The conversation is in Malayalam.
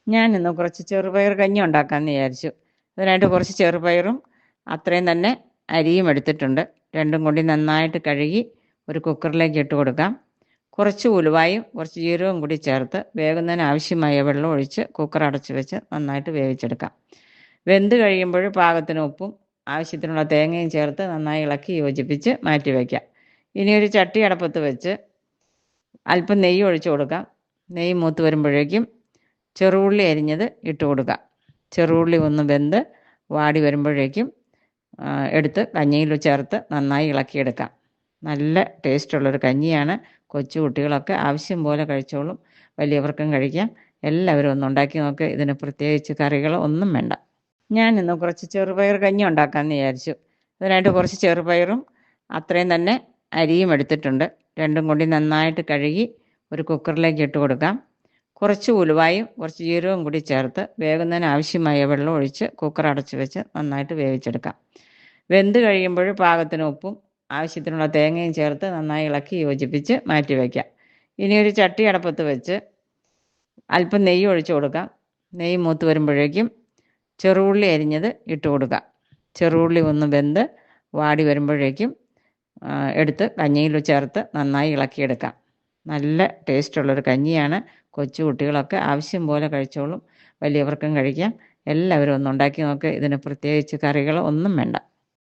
ഞാൻ ഇന്ന് കുറച്ച് ചെറുപയർ കഞ്ഞി ഉണ്ടാക്കാമെന്ന് വിചാരിച്ചു. അതിനായിട്ട് കുറച്ച് ചെറുപയറും അത്രയും തന്നെ അരിയും എടുത്തിട്ടുണ്ട്. രണ്ടും കൂടി നന്നായിട്ട് കഴുകി ഒരു കുക്കറിലേക്ക് ഇട്ട് കൊടുക്കാം. കുറച്ച് ഉലുവായും കുറച്ച് ജീരകവും കൂടി ചേർത്ത് വേകുന്നതിന് ആവശ്യമായ വെള്ളം ഒഴിച്ച് കുക്കർ അടച്ച് വെച്ച് നന്നായിട്ട് വേവിച്ചെടുക്കാം. വെന്ത് കഴിയുമ്പോൾ പാകത്തിന് ഉപ്പും ആവശ്യത്തിനുള്ള തേങ്ങയും ചേർത്ത് നന്നായി ഇളക്കി യോജിപ്പിച്ച് മാറ്റി വയ്ക്കാം. ഇനി ഒരു ചട്ടി അടപ്പത്ത് വെച്ച് അല്പം നെയ്യ് ഒഴിച്ചു കൊടുക്കാം. നെയ്യ് മൂത്ത് വരുമ്പോഴേക്കും ചെറുള്ളി അരിഞ്ഞത് ഇട്ട് കൊടുക്കാം. ചെറുള്ളി ഒന്ന് വെന്ത് വാടി വരുമ്പോഴേക്കും എടുത്ത് കഞ്ഞിയിൽ ചേർത്ത് നന്നായി ഇളക്കിയെടുക്കാം. നല്ല ടേസ്റ്റുള്ളൊരു കഞ്ഞിയാണ്. കൊച്ചു കുട്ടികളൊക്കെ ആവശ്യം പോലെ കഴിച്ചോളും. വലിയവർക്കും കഴിക്കാം. എല്ലാവരും ഒന്ന് ഉണ്ടാക്കി നോക്ക്. ഇതിന് പ്രത്യേകിച്ച് കറികൾ ഒന്നും വേണ്ട. ഞാൻ ഇന്ന് കുറച്ച് ചെറുപയർ കഞ്ഞി ഉണ്ടാക്കാമെന്ന് വിചാരിച്ചു. അതിനായിട്ട് കുറച്ച് ചെറുപയറും അത്രയും തന്നെ അരിയും എടുത്തിട്ടുണ്ട്. രണ്ടും കൂടി നന്നായിട്ട് കഴുകി ഒരു കുക്കറിലേക്ക് ഇട്ട് കൊടുക്കാം. കുറച്ച് ഉലുവായും കുറച്ച് ജീരകവും കൂടി ചേർത്ത് വേകുന്നതിന് ആവശ്യമായ വെള്ളം ഒഴിച്ച് കുക്കർ അടച്ച് വെച്ച് നന്നായിട്ട് വേവിച്ചെടുക്കാം. വെന്ത് കഴിയുമ്പോൾ പാകത്തിന് ഉപ്പും ആവശ്യത്തിനുള്ള തേങ്ങയും ചേർത്ത് നന്നായി ഇളക്കി യോജിപ്പിച്ച് മാറ്റി വയ്ക്കാം. ഇനി ഒരു ചട്ടി അടപ്പത്ത് വെച്ച് അല്പം നെയ്യ് ഒഴിച്ചു കൊടുക്കാം. നെയ്യ് മൂത്ത് വരുമ്പോഴേക്കും ചെറുള്ളി അരിഞ്ഞത് ഇട്ട് കൊടുക്കാം. ചെറുള്ളി ഒന്ന് വെന്ത് വാടി വരുമ്പോഴേക്കും എടുത്ത് കഞ്ഞിയിൽ ചേർത്ത് നന്നായി ഇളക്കിയെടുക്കാം. നല്ല ടേസ്റ്റുള്ളൊരു കഞ്ഞിയാണ്. കൊച്ചു കുട്ടികളൊക്കെ ആവശ്യം പോലെ കഴിച്ചോളും. വലിയവർക്കും കഴിക്കാം. എല്ലാവരും ഒന്ന് ഉണ്ടാക്കി നോക്ക്. ഇതിന് പ്രത്യേകിച്ച് കറികൾ ഒന്നും വേണ്ട.